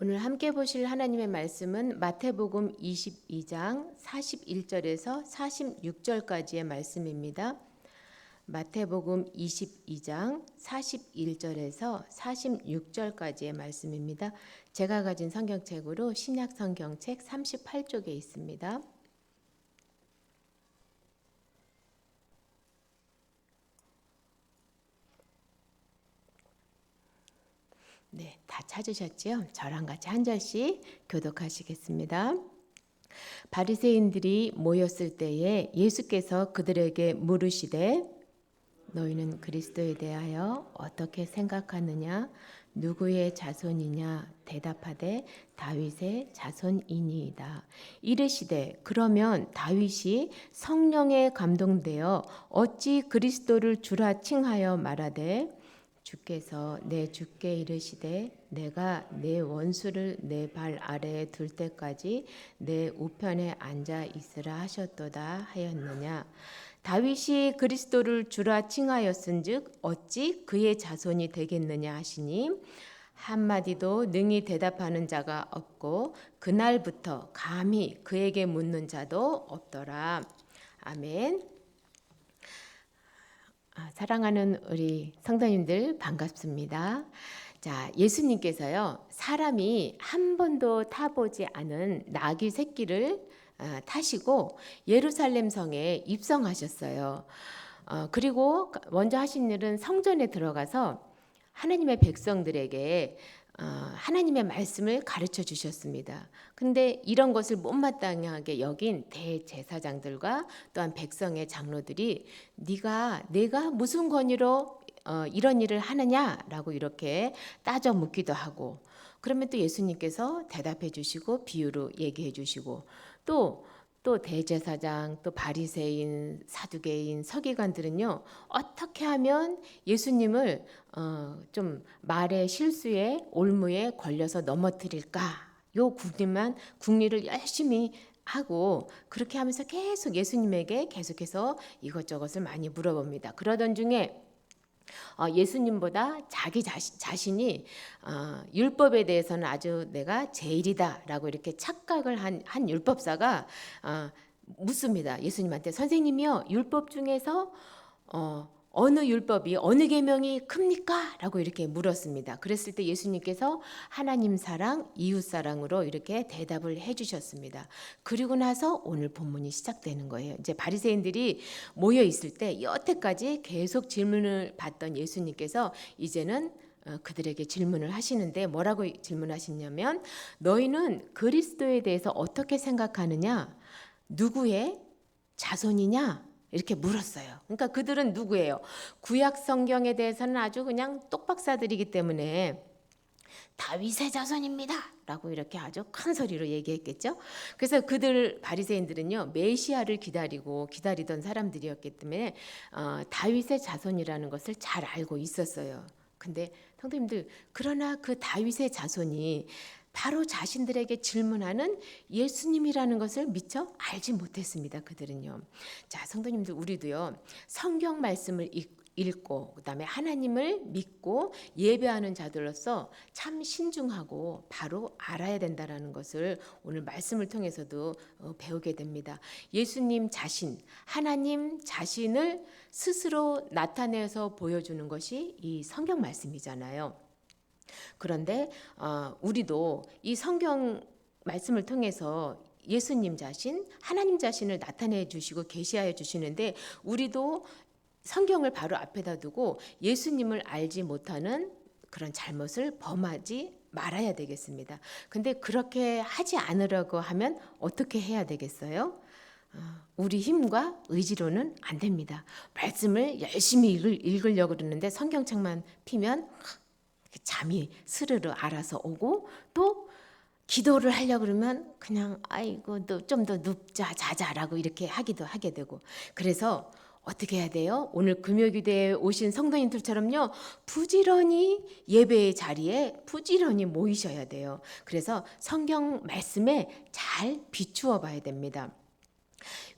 오늘 함께 보실 하나님의 말씀은 마태복음 22장 41절에서 46절까지의 말씀입니다. 마태복음 22장 41절에서 46절까지의 말씀입니다. 제가 가진 성경책으로 신약 성경책 38쪽에 있습니다. 네, 다 찾으셨죠? 저랑 같이 한 절씩 교독하시겠습니다. 바리새인들이 모였을 때에 예수께서 그들에게 물으시되 너희는 그리스도에 대하여 어떻게 생각하느냐? 누구의 자손이냐? 대답하되 다윗의 자손이니이다. 이르시되 그러면 다윗이 성령에 감동되어 어찌 그리스도를 주라 칭하여 말하되 주께서 내 주께 이르시되 내가 내 원수를 내 발 아래에 둘 때까지 내 우편에 앉아 있으라 하셨도다 하였느냐. 다윗이 그리스도를 주라 칭하였은즉 어찌 그의 자손이 되겠느냐 하시니 한마디도 능히 대답하는 자가 없고 그날부터 감히 그에게 묻는 자도 없더라. 아멘. 사랑하는 우리 성도님들 반갑습니다. 자, 예수님께서요, 사람이 한 번도 타보지 않은 나귀 새끼를 타시고 예루살렘 성에 입성하셨어요. 그리고 먼저 하신 일은 성전에 들어가서 하나님의 백성들에게 하나님의 말씀을 가르쳐 주셨습니다. 근데 이런 것을 못마땅하게 여긴 대제사장들과 또한 백성의 장로들이 내가 무슨 권위로 이런 일을 하느냐라고 이렇게 따져 묻기도 하고, 그러면 또 예수님께서 대답해 주시고 비유로 얘기해 주시고, 또 대제사장, 또 바리새인, 사두개인, 서기관들은요, 어떻게 하면 예수님을 좀 말의 실수에 올무에 걸려서 넘어뜨릴까? 요 국리를 열심히 하고 그렇게 하면서 계속 예수님에게 계속해서 이것저것을 많이 물어봅니다. 그러던 중에 예수님보다 자기 자신이 율법에 대해서는 아주 내가 제일이다라고 이렇게 착각을 한 율법사가 묻습니다. 예수님한테 선생님이요, 율법 중에서 어느 율법이 어느 계명이 큽니까? 라고 이렇게 물었습니다. 그랬을 때 예수님께서 하나님 사랑, 이웃 사랑으로 이렇게 대답을 해주셨습니다. 그리고 나서 오늘 본문이 시작되는 거예요. 이제 바리새인들이 모여 있을 때 여태까지 계속 질문을 받던 예수님께서 이제는 그들에게 질문을 하시는데 뭐라고 질문하시냐면 너희는 그리스도에 대해서 어떻게 생각하느냐? 누구의 자손이냐? 이렇게 물었어요. 그러니까 그들은 누구예요? 구약 성경에 대해서는 아주 그냥 똑박사들이기 때문에 다윗의 자손입니다 라고 이렇게 아주 큰 소리로 얘기했겠죠. 그래서 그들 바리새인들은요, 메시아를 기다리던 사람들이었기 때문에 다윗의 자손이라는 것을 잘 알고 있었어요. 근데 성도님들, 그러나 그 다윗의 자손이 바로 자신들에게 질문하는 예수님이라는 것을 미처 알지 못했습니다. 그들은요. 자, 성도님들, 우리도요, 성경 말씀을 읽고 그다음에 하나님을 믿고 예배하는 자들로서 참 신중하고 바로 알아야 된다라는 것을 오늘 말씀을 통해서도 배우게 됩니다. 예수님 자신, 하나님 자신을 스스로 나타내서 보여주는 것이 이 성경 말씀이잖아요. 그런데 우리도 이 성경 말씀을 통해서 예수님 자신, 하나님 자신을 나타내 주시고 계시하여 주시는데 우리도 성경을 바로 앞에다 두고 예수님을 알지 못하는 그런 잘못을 범하지 말아야 되겠습니다. 근데 그렇게 하지 않으려고 하면 어떻게 해야 되겠어요? 우리 힘과 의지로는 안 됩니다. 말씀을 열심히 읽으려고 그러는데 성경책만 피면 잠이 스르르 알아서 오고, 또 기도를 하려고 그러면 그냥 아이고 좀 더 눕자 자자라고 이렇게 하기도 하게 되고, 그래서 어떻게 해야 돼요? 오늘 금요기도에 오신 성도님들처럼요, 부지런히 예배의 자리에 부지런히 모이셔야 돼요. 그래서 성경 말씀에 잘 비추어 봐야 됩니다.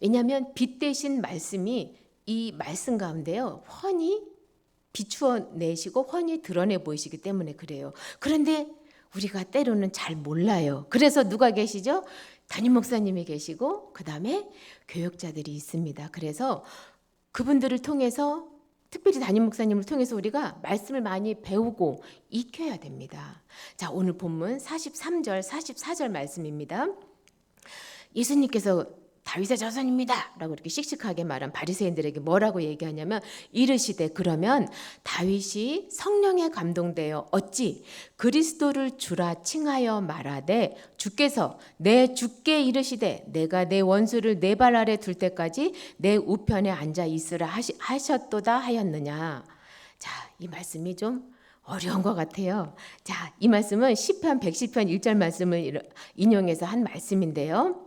왜냐하면 빛 대신 말씀이 이 말씀 가운데요, 훤히 비추어 내시고 훤히 드러내 보이시기 때문에 그래요. 그런데 우리가 때로는 잘 몰라요. 그래서 누가 계시죠? 담임 목사님이 계시고 그다음에 교역자들이 있습니다. 그래서 그분들을 통해서 특별히 담임 목사님을 통해서 우리가 말씀을 많이 배우고 익혀야 됩니다. 자, 오늘 본문 43절, 44절 말씀입니다. 예수님께서 다윗의 자손입니다 라고 이렇게 씩씩하게 말한 바리새인들에게 뭐라고 얘기하냐면 이르시되 그러면 다윗이 성령에 감동되어 어찌 그리스도를 주라 칭하여 말하되 주께서 내 주께 이르시되 내가 내 원수를 내 발 아래 둘 때까지 내 우편에 앉아 있으라 하셨도다 하였느냐. 자, 이 말씀이 좀 어려운 것 같아요. 자, 이 말씀은 시편 110편 1절 말씀을 인용해서 한 말씀인데요.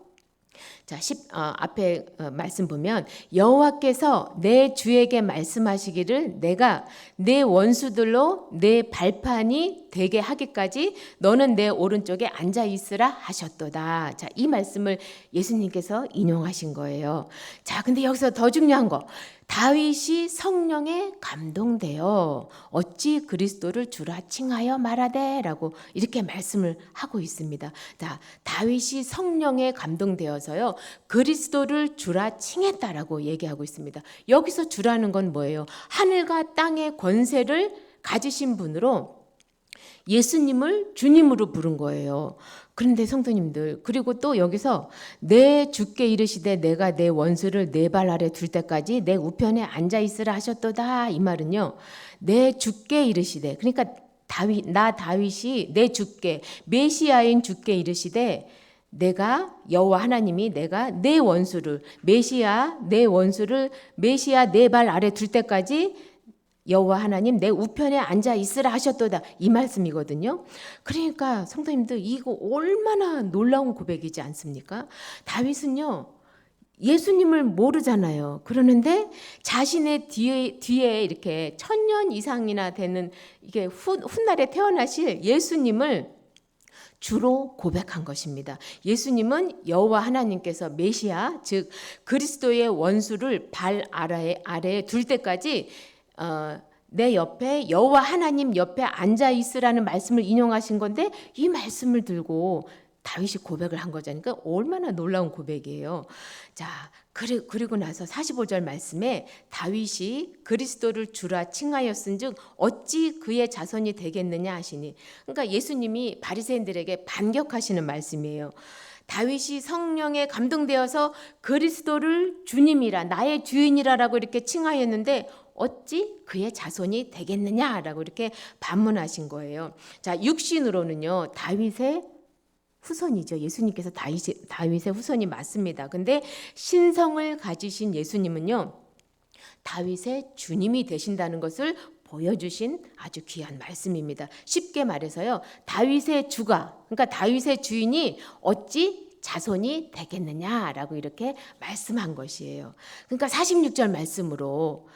자, 앞에 말씀 보면 여호와께서 내 주에게 말씀하시기를 내가 내 원수들로 내 발판이 되게 하기까지 너는 내 오른쪽에 앉아 있으라 하셨도다. 자, 이 말씀을 예수님께서 인용하신 거예요. 자, 근데 여기서 더 중요한 거. 다윗이 성령에 감동되어 어찌 그리스도를 주라 칭하여 말하되라고 이렇게 말씀을 하고 있습니다. 자, 다윗이 성령에 감동되어서요 그리스도를 주라 칭했다라고 얘기하고 있습니다. 여기서 주라는 건 뭐예요? 하늘과 땅의 권세를 가지신 분으로 예수님을 주님으로 부른 거예요. 그런데 성도님들, 그리고 또 여기서 내 주께 이르시되 내가 내 원수를 내 발 아래 둘 때까지 내 우편에 앉아 있으라 하셨도다. 이 말은요, 내 주께 이르시되, 그러니까 다윗이 내 주께, 메시아인 주께 이르시되 내가 여호와 하나님이 내가 내 원수를 메시아 내 발 아래 둘 때까지 여호와 하나님 내 우편에 앉아 있으라 하셨도다. 이 말씀이거든요. 그러니까 성도님들 이거 얼마나 놀라운 고백이지 않습니까? 다윗은요 예수님을 모르잖아요. 그러는데 자신의 뒤에 이렇게 1000년 이상이나 되는 이게 훗날에 태어나실 예수님을 주로 고백한 것입니다. 예수님은 여호와 하나님께서 메시아 즉 그리스도의 원수를 발 아래에 둘 때까지 내 옆에 여호와 하나님 옆에 앉아 있으라는 말씀을 인용하신 건데 이 말씀을 들고 다윗이 고백을 한 거잖아요. 얼마나 놀라운 고백이에요. 자, 그리고 나서 45절 말씀에 다윗이 그리스도를 주라 칭하였은즉 어찌 그의 자손이 되겠느냐 하시니, 그러니까 예수님이 바리새인들에게 반격하시는 말씀이에요. 다윗이 성령에 감동되어서 그리스도를 주님이라 나의 주인이라라고 이렇게 칭하였는데 어찌 그의 자손이 되겠느냐라고 이렇게 반문하신 거예요. 자, 육신으로는요 다윗의 후손이죠. 예수님께서 다윗의 후손이 맞습니다. 근데 신성을 가지신 예수님은요 다윗의 주님이 되신다는 것을 보여주신 아주 귀한 말씀입니다. 쉽게 말해서요 다윗의 주가, 그러니까 다윗의 주인이 어찌 자손이 되겠느냐라고 이렇게 말씀한 것이에요. 그러니까 46절 말씀으로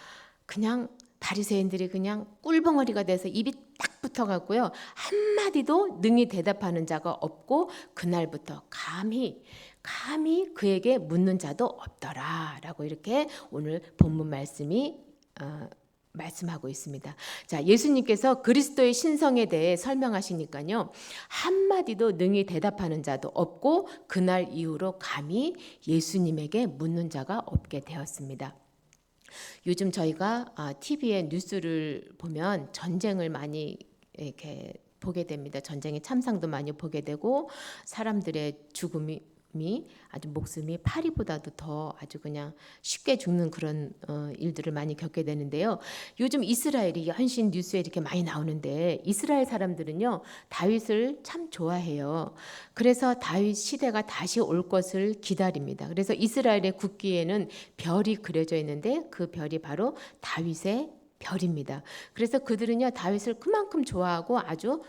그냥 바리새인들이 그냥 꿀벙어리가 돼서 입이 딱 붙어갖고요 한마디도 능히 대답하는 자가 없고 그날부터 감히 그에게 묻는 자도 없더라라고 이렇게 오늘 본문 말씀이 말씀하고 있습니다. 자, 예수님께서 그리스도의 신성에 대해 설명하시니까요 한마디도 능히 대답하는 자도 없고 그날 이후로 감히 예수님에게 묻는 자가 없게 되었습니다. 요즘 저희가 TV에 뉴스를 보면 전쟁을 많이 이렇게 보게 됩니다. 전쟁의 참상도 많이 보게 되고 사람들의 죽음이 아주 목숨이 파리보다도 더 아주 그냥 쉽게 죽는 그런 일들을 많이 겪게 되는데요. 요즘 이스라엘이 현신 뉴스에 이렇게 많이 나오는데 이스라엘 사람들은요 다윗을 참 좋아해요. 그래서 다윗 시대가 다시 올 것을 기다립니다. 그래서 이스라엘의 국기에는 별이 그려져 있는데 그 별이 바로 다윗의 별입니다. 그래서 그들은요 다윗을 그만큼 좋아하고 아주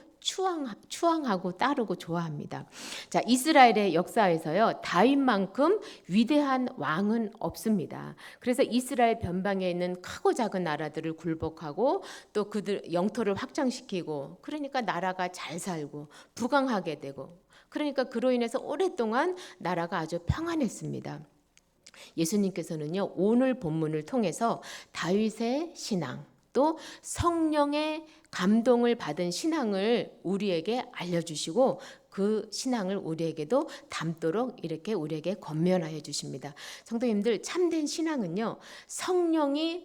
추앙하고 따르고 좋아합니다. 자, 이스라엘의 역사에서요 다윗만큼 위대한 왕은 없습니다. 그래서 이스라엘 변방에 있는 크고 작은 나라들을 굴복하고 또 그들 영토를 확장시키고 그러니까 나라가 잘 살고 부강하게 되고 그러니까 그로 인해서 오랫동안 나라가 아주 평안했습니다. 예수님께서는요 오늘 본문을 통해서 다윗의 신앙 또 성령의 감동을 받은 신앙을 우리에게 알려주시고 그 신앙을 우리에게도 담도록 이렇게 우리에게 권면하여 주십니다. 성도님들, 참된 신앙은요, 성령의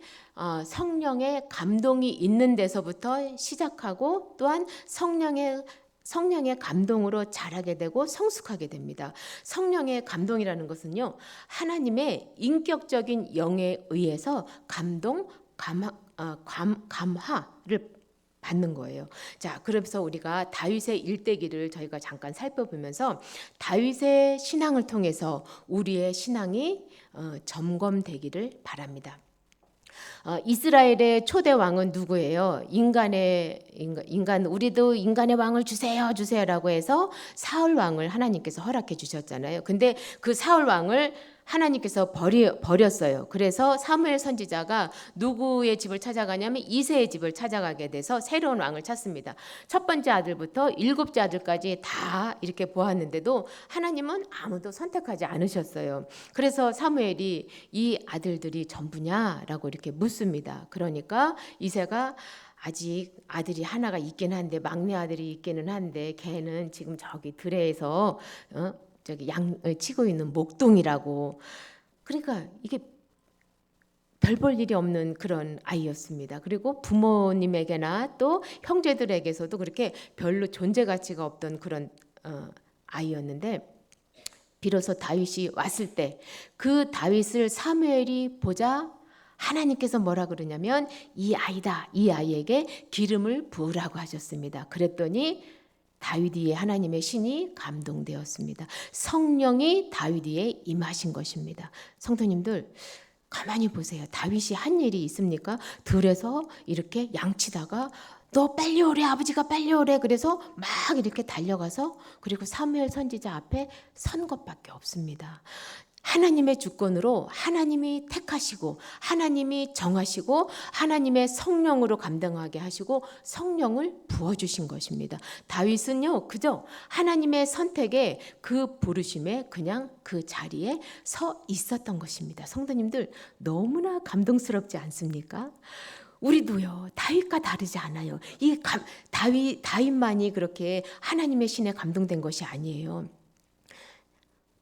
감동이 있는 데서부터 시작하고 또한 성령의 감동으로 자라게 되고 성숙하게 됩니다. 성령의 감동이라는 것은요, 하나님의 인격적인 영에 의해서 감화를 받는 거예요. 자, 그래서 우리가 다윗의 일대기를 저희가 잠깐 살펴보면서 다윗의 신앙을 통해서 우리의 신앙이 점검되기를 바랍니다. 이스라엘의 초대 왕은 누구예요? 우리도 인간의 왕을 주세요라고 해서 사울 왕을 하나님께서 허락해 주셨잖아요. 근데 그 사울 왕을 하나님께서 버렸어요. 그래서 사무엘 선지자가 누구의 집을 찾아가냐면 이새의 집을 찾아가게 돼서 새로운 왕을 찾습니다. 첫 번째 아들부터 7째 아들까지 다 이렇게 보았는데도 하나님은 아무도 선택하지 않으셨어요. 그래서 사무엘이 이 아들들이 전부냐라고 이렇게 묻습니다. 그러니까 이새가 아직 아들이 하나가 있긴 한데, 막내 아들이 있기는 한데 걔는 지금 저기 들에서 저기 양을 치고 있는 목동이라고. 그러니까 이게 별 볼 일이 없는 그런 아이였습니다. 그리고 부모님에게나 또 형제들에게서도 그렇게 별로 존재 가치가 없던 그런 아이였는데, 비로소 다윗이 왔을 때 그 다윗을 사무엘이 보자 하나님께서 뭐라 그러냐면 이 아이다, 이 아이에게 기름을 부으라고 하셨습니다. 그랬더니 다윗 위에 하나님의 신이 감동되었습니다. 성령이 다윗 위에 임하신 것입니다. 성도님들, 가만히 보세요. 다윗이 한 일이 있습니까? 들에서 이렇게 양치다가 너 빨리 오래, 아버지가 빨리 오래. 그래서 막 이렇게 달려가서 그리고 사무엘 선지자 앞에 선 것밖에 없습니다. 하나님의 주권으로 하나님이 택하시고 하나님이 정하시고 하나님의 성령으로 감당하게 하시고 성령을 부어주신 것입니다. 다윗은요, 그저 하나님의 선택에 그 부르심에 그냥 그 자리에 서 있었던 것입니다. 성도님들, 너무나 감동스럽지 않습니까? 우리도요, 다윗과 다르지 않아요. 다윗만이 그렇게 하나님의 신에 감동된 것이 아니에요.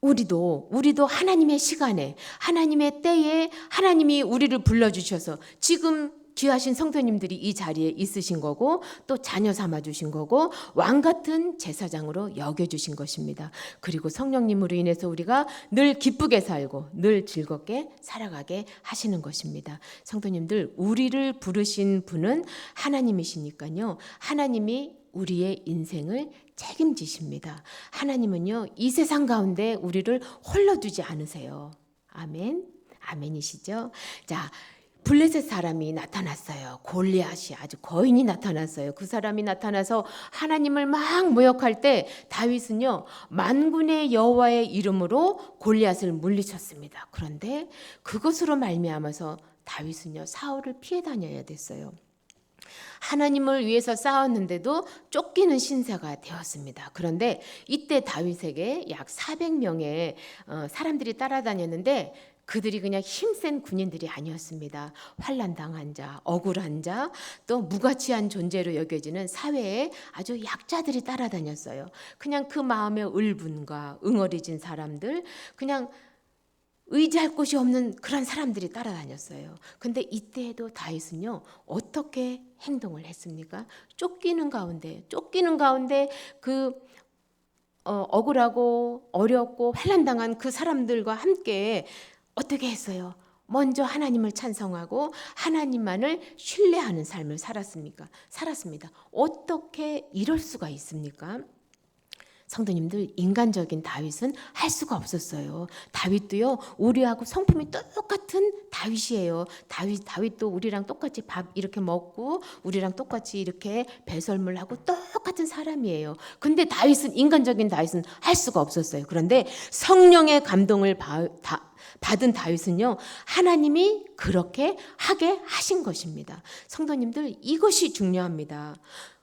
우리도 하나님의 시간에, 하나님의 때에 하나님이 우리를 불러주셔서 지금 귀하신 성도님들이 이 자리에 있으신 거고, 또 자녀 삼아 주신 거고, 왕 같은 제사장으로 여겨주신 것입니다. 그리고 성령님으로 인해서 우리가 늘 기쁘게 살고 늘 즐겁게 살아가게 하시는 것입니다. 성도님들, 우리를 부르신 분은 하나님이시니까요, 하나님이 우리의 인생을 책임지십니다. 하나님은요, 이 세상 가운데 우리를 홀로 두지 않으세요. 아멘. 아멘이시죠? 자, 블레셋 사람이 나타났어요. 골리앗이 아주 거인이 나타났어요. 그 사람이 나타나서 하나님을 막 모욕할 때 다윗은요, 만군의 여호와의 이름으로 골리앗을 물리쳤습니다. 그런데 그것으로 말미암아서 다윗은요, 사울을 피해 다녀야 됐어요. 하나님을 위해서 싸웠는데도 쫓기는 신세가 되었습니다. 그런데 이때 다윗에게 약 400명의 사람들이 따라다녔는데 그들이 그냥 힘센 군인들이 아니었습니다. 환난당한 자, 억울한 자, 또 무가치한 존재로 여겨지는 사회에 아주 약자들이 따라다녔어요. 그냥 그 마음에 울분과 응어리진 사람들, 그냥 의지할 곳이 없는 그런 사람들이 따라다녔어요. 근데 이때에도 다윗은요, 어떻게 행동을 했습니까? 쫓기는 가운데 그 억울하고 어렵고 환난당한 그 사람들과 함께 어떻게 했어요? 먼저 하나님을 찬송하고 하나님만을 신뢰하는 삶을 살았습니다. 어떻게 이럴 수가 있습니까? 성도님들, 인간적인 다윗은 할 수가 없었어요. 다윗도요, 우리하고 성품이 똑같은 다윗이에요. 다윗도 우리랑 똑같이 밥 이렇게 먹고 우리랑 똑같이 이렇게 배설물 하고 똑같은 사람이에요. 근데 인간적인 다윗은 할 수가 없었어요. 그런데 성령의 감동을 받은 다윗은요, 하나님이 그렇게 하게 하신 것입니다. 성도님들, 이것이 중요합니다.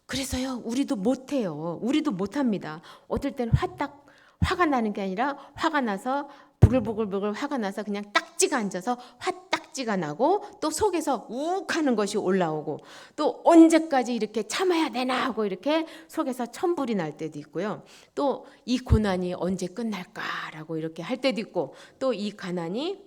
그래서요, 우리도 못해요. 우리도 못합니다. 어떨 때는 화가 나는 게 아니라 화가 나서 부글부글 화가 나서 그냥 딱지가 앉아서 화딱 딱지가 나고 또 속에서 욱하는 것이 올라오고 또 언제까지 이렇게 참아야 되나 하고 이렇게 속에서 천불이 날 때도 있고요. 또 이 고난이 언제 끝날까라고 이렇게 할 때도 있고 또 이 가난이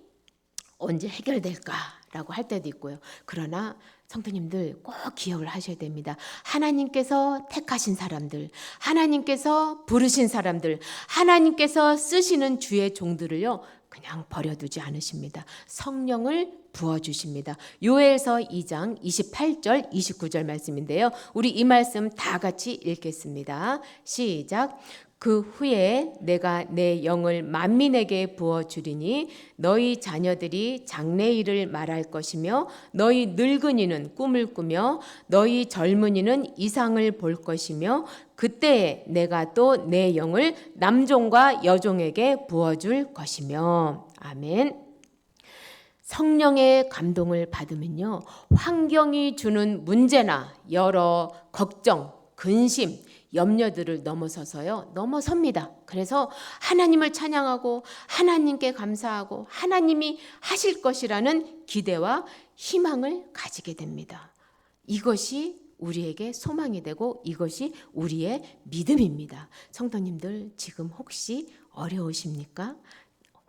언제 해결될까라고 할 때도 있고요. 그러나 성도님들 꼭 기억을 하셔야 됩니다. 하나님께서 택하신 사람들, 하나님께서 부르신 사람들, 하나님께서 쓰시는 주의 종들을요 그냥 버려두지 않으십니다. 성령을 부어주십니다. 요엘서 2장 28절 29절 말씀인데요. 우리 이 말씀 다 같이 읽겠습니다. 시작. 그 후에 내가 내 영을 만민에게 부어주리니 너희 자녀들이 장래일을 말할 것이며 너희 늙은이는 꿈을 꾸며 너희 젊은이는 이상을 볼 것이며 그때에 내가 또 내 영을 남종과 여종에게 부어줄 것이며. 아멘. 성령의 감동을 받으면요 환경이 주는 문제나 여러 걱정, 근심, 염려들을 넘어섭니다. 그래서 하나님을 찬양하고 하나님께 감사하고 하나님이 하실 것이라는 기대와 희망을 가지게 됩니다. 이것이 우리에게 소망이 되고 이것이 우리의 믿음입니다. 성도님들 지금 혹시 어려우십니까?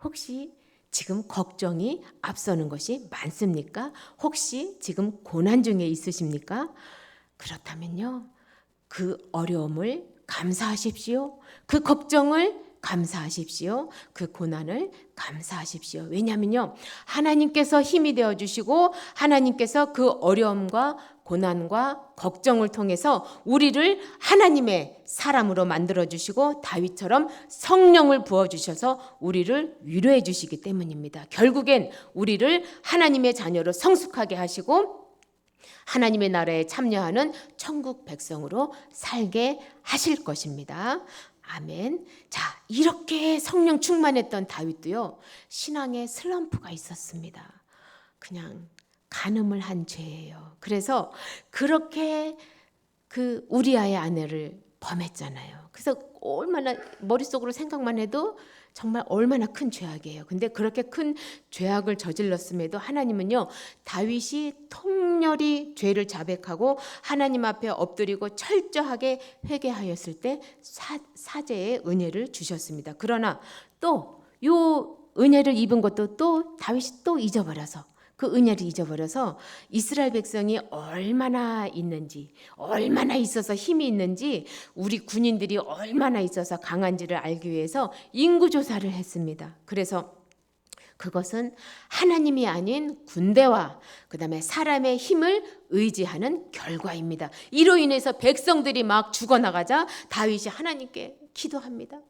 혹시 지금 걱정이 앞서는 것이 많습니까? 혹시 지금 고난 중에 있으십니까? 그렇다면요 그 어려움을 감사하십시오. 그 걱정을 감사하십시오. 그 고난을 감사하십시오. 왜냐하면요 하나님께서 힘이 되어주시고 하나님께서 그 어려움과 고난과 걱정을 통해서 우리를 하나님의 사람으로 만들어주시고 다윗처럼 성령을 부어주셔서 우리를 위로해 주시기 때문입니다. 결국엔 우리를 하나님의 자녀로 성숙하게 하시고 하나님의 나라에 참여하는 천국 백성으로 살게 하실 것입니다. 아멘. 자, 이렇게 성령 충만했던 다윗도요 신앙에 슬럼프가 있었습니다. 그냥 간음을 한 죄예요. 그래서 그렇게 그 우리아의 아내를 범했잖아요. 그래서 얼마나 머릿속으로 생각만 해도 정말 얼마나 큰 죄악이에요. 근데 그렇게 큰 죄악을 저질렀음에도 하나님은요 다윗이 통렬히 죄를 자백하고 하나님 앞에 엎드리고 철저하게 회개하였을 때 사죄의 은혜를 주셨습니다. 그러나 또 요 은혜를 입은 것도 또 다윗이 또 잊어버려서 그 은혜를 잊어버려서 이스라엘 백성이 얼마나 있는지 얼마나 있어서 힘이 있는지 우리 군인들이 얼마나 있어서 강한지를 알기 위해서 인구조사를 했습니다. 그래서 그것은 하나님이 아닌 군대와 그다음에 사람의 힘을 의지하는 결과입니다. 이로 인해서 백성들이 막 죽어나가자 다윗이 하나님께 기도합니다.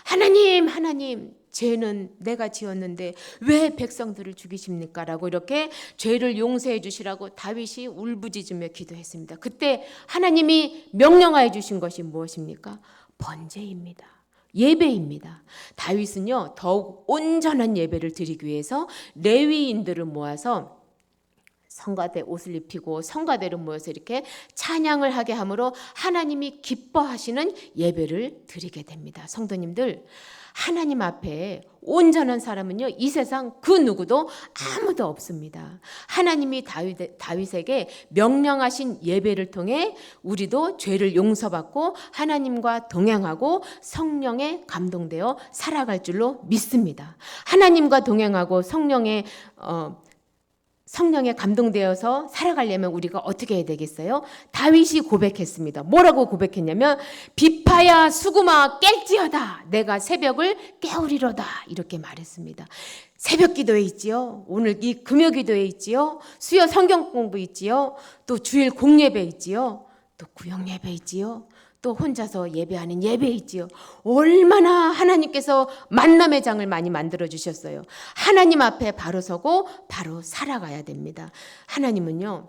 하나님 죄는 내가 지었는데 왜 백성들을 죽이십니까? 라고 이렇게 죄를 용서해 주시라고 다윗이 울부짖으며 기도했습니다. 그때 하나님이 명령하여 주신 것이 무엇입니까? 번제입니다. 예배입니다. 다윗은요 더욱 온전한 예배를 드리기 위해서 레위인들을 모아서 성가대 옷을 입히고 성가대를 모여서 이렇게 찬양을 하게 함으로 하나님이 기뻐하시는 예배를 드리게 됩니다. 성도님들 하나님 앞에 온전한 사람은요 이 세상 그 누구도 아무도 없습니다. 하나님이 다윗에게 명령하신 예배를 통해 우리도 죄를 용서받고 하나님과 동행하고 성령에 감동되어 살아갈 줄로 믿습니다. 하나님과 동행하고 성령에 감동되어서 살아가려면 우리가 어떻게 해야 되겠어요? 다윗이 고백했습니다. 뭐라고 고백했냐면 비파야 수구마 깰지어다 내가 새벽을 깨우리로다 이렇게 말했습니다. 새벽 기도에 있지요. 오늘 이 금요 기도에 있지요. 수요 성경 공부 있지요. 또 주일 공예배 있지요. 또 구역 예배 있지요. 또 혼자서 예배하는 예배 있지요. 얼마나 하나님께서 만남의 장을 많이 만들어 주셨어요. 하나님 앞에 바로 서고 바로 살아가야 됩니다. 하나님은요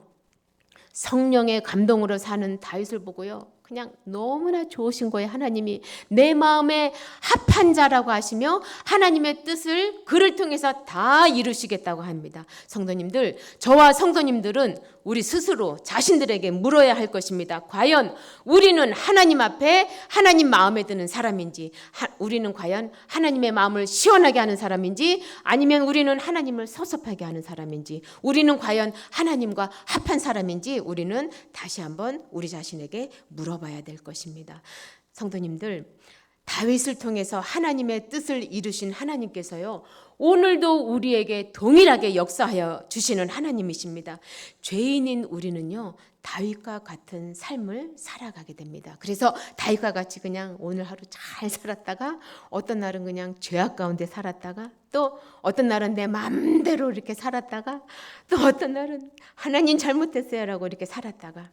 성령의 감동으로 사는 다윗을 보고요 그냥 너무나 좋으신 거예요. 하나님이 내 마음에 합한 자라고 하시며 하나님의 뜻을 그를 통해서 다 이루시겠다고 합니다. 성도님들, 저와 성도님들은 우리 스스로 자신들에게 물어야 할 것입니다. 과연 우리는 하나님 앞에 하나님 마음에 드는 사람인지, 우리는 과연 하나님의 마음을 시원하게 하는 사람인지, 아니면 우리는 하나님을 섭섭하게 하는 사람인지, 우리는 과연 하나님과 합한 사람인지 우리는 다시 한번 우리 자신에게 물어봐야 될 것입니다. 성도님들, 다윗을 통해서 하나님의 뜻을 이루신 하나님께서요, 오늘도 우리에게 동일하게 역사하여 주시는 하나님이십니다. 죄인인 우리는요, 다윗과 같은 삶을 살아가게 됩니다. 그래서 다윗과 같이 그냥 오늘 하루 잘 살았다가, 어떤 날은 그냥 죄악 가운데 살았다가, 또 어떤 날은 내 마음대로 이렇게 살았다가, 또 어떤 날은 하나님 잘못했어요 라고 이렇게 살았다가.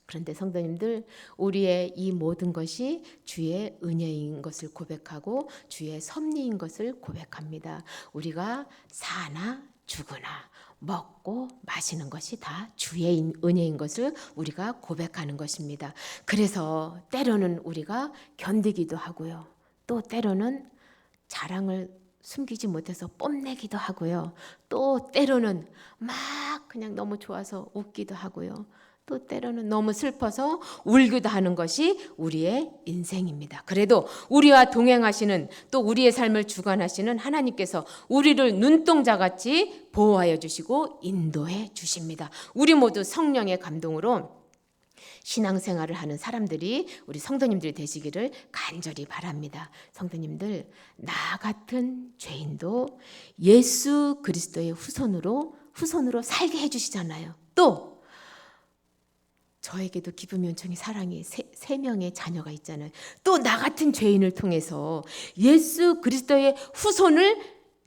그런데 성도님들, 우리의 이 모든 것이 주의 은혜인 것을 고백하고 주의 섭리인 것을 고백합니다. 우리가 사나 죽으나 먹고 마시는 것이 다 주의 은혜인 것을 우리가 고백하는 것입니다. 그래서 때로는 우리가 견디기도 하고요. 또 때로는 자랑을 숨기지 못해서 뽐내기도 하고요. 또 때로는 막 그냥 너무 좋아서 웃기도 하고요. 또 때로는 너무 슬퍼서 울기도 하는 것이 우리의 인생입니다. 그래도 우리와 동행하시는, 또 우리의 삶을 주관하시는 하나님께서 우리를 눈동자같이 보호하여 주시고 인도해 주십니다. 우리 모두 성령의 감동으로 신앙생활을 하는 사람들이, 우리 성도님들이 되시기를 간절히 바랍니다. 성도님들, 나 같은 죄인도 예수 그리스도의 후손으로 살게 해주시잖아요. 또 저에게도 기쁨이 온천이 사랑이 세 명의 자녀가 있잖아요. 또 나 같은 죄인을 통해서 예수 그리스도의 후손을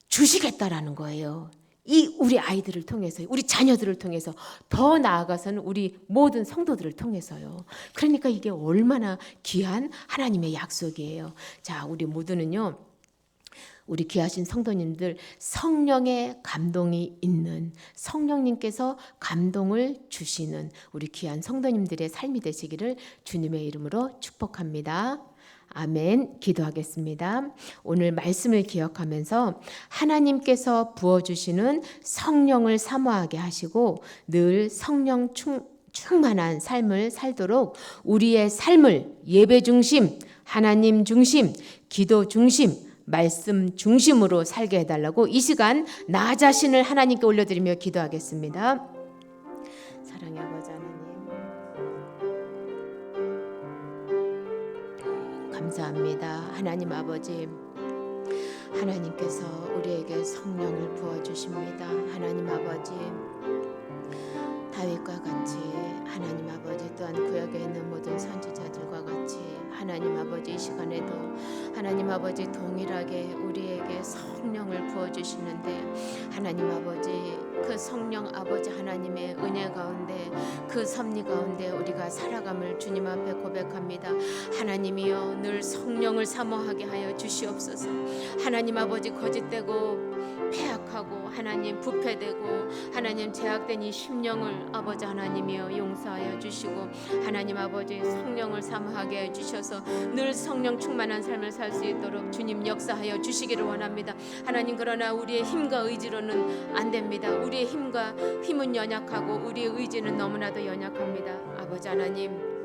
주시겠다라는 거예요. 이 우리 아이들을 통해서, 우리 자녀들을 통해서, 더 나아가서는 우리 모든 성도들을 통해서요. 그러니까 이게 얼마나 귀한 하나님의 약속이에요. 자, 우리 모두는요, 우리 귀하신 성도님들, 성령의 감동이 있는, 성령님께서 감동을 주시는 우리 귀한 성도님들의 삶이 되시기를 주님의 이름으로 축복합니다. 아멘. 기도하겠습니다. 오늘 말씀을 기억하면서 하나님께서 부어주시는 성령을 사모하게 하시고 늘 성령 충만한 삶을 살도록 우리의 삶을 예배 중심, 하나님 중심, 기도 중심, 말씀 중심으로 살게 해달라고 이 시간 나 자신을 하나님께 올려드리며 기도하겠습니다. 사랑의 아버지 하나님, 감사합니다. 하나님 아버지, 하나님께서 우리에게 성령을 부어주십니다. 하나님 아버지, 다윗과 같이, 하나님 아버지, 또한 구약에 있는 모든 선지자들과 같이 하나님 아버지, 이 시간에도 하나님 아버지 동일하게 우리에게 성령을 부어주시는데, 하나님 아버지, 그 성령 아버지 하나님의 은혜 가운데, 그 섭리 가운데 우리가 살아감을 주님 앞에 고백합니다. 하나님이여, 늘 성령을 사모하게 하여 주시옵소서. 하나님 아버지, 거짓되고 패악하고 하나님 부패되고 하나님 제약된 이 심령을 아버지 하나님이여 용서하여 주시고, 하나님 아버지 성령을 사모하게 해 주셔서 늘 성령 충만한 삶을 살 수 있도록 주님 역사하여 주시기를 원합니다. 하나님, 그러나 우리의 힘과 의지로는 안 됩니다. 우리의 힘은 연약하고 우리의 의지는 너무나도 연약합니다. 아버지 하나님,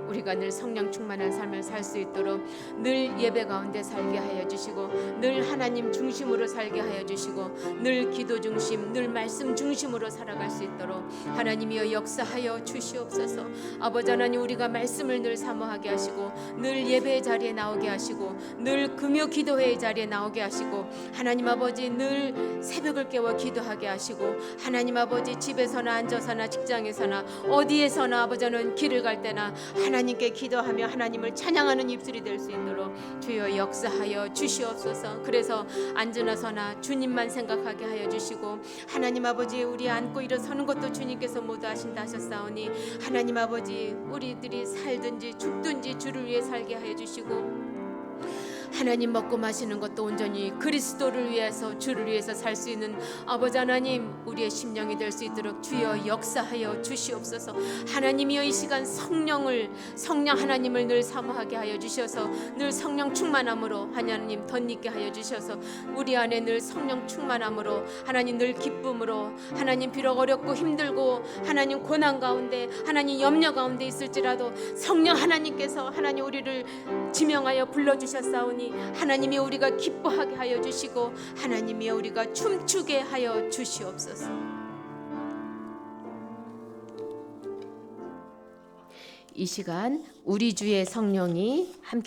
우리가 늘 성령 충만한 삶을 살 수 있도록 늘 예배 가운데 살게 하여 주시고, 늘 하나님 중심으로 살게 하여 주시고, 늘 기도 중심, 늘 말씀 중심으로 살아갈 수 있도록 하나님이여 역사하여 주시옵소서. 아버지 하나님, 우리가 말씀을 늘 사모하게 하시고, 늘 예배의 자리에 나오게 하시고, 늘 금요 기도회의 자리에 나오게 하시고, 하나님 아버지 늘 새벽을 깨워 기도하게 하시고, 하나님 아버지 집에서나 앉아서나 직장에서나 어디에서나 아버지는 길을 갈 때나 하나님께 기도하며 하나님을 찬양하는 입술이 될 수 있도록 주여 역사하여 주시옵소서. 그래서 앉으나서나 주님만 생각하게 하여 주시고, 하나님 아버지, 우리 앉고 일어서는 것도 주님께서 모두 하신다 하셨사오니, 하나님 아버지, 우리들이 살든지 죽든지 주를 위해 살게 하여 주시고, 하나님 먹고 마시는 것도 온전히 그리스도를 위해서, 주를 위해서 살 수 있는 아버지 하나님, 우리의 심령이 될 수 있도록 주여 역사하여 주시옵소서. 하나님이여, 이 시간 성령 하나님을 늘 사모하게 하여 주셔서 늘 성령 충만함으로 하나님 덧입게 하여 주셔서 우리 안에 늘 성령 충만함으로 하나님 늘 기쁨으로, 하나님 비록 어렵고 힘들고 하나님 고난 가운데 하나님 염려 가운데 있을지라도 성령 하나님께서 하나님 우리를 지명하여 불러주셨사오니 하나님이 우리가 기뻐하게 하여 주시고 하나님이 우리가 춤추게 하여 주시옵소서. 이 시간 우리 주의 성령이 함께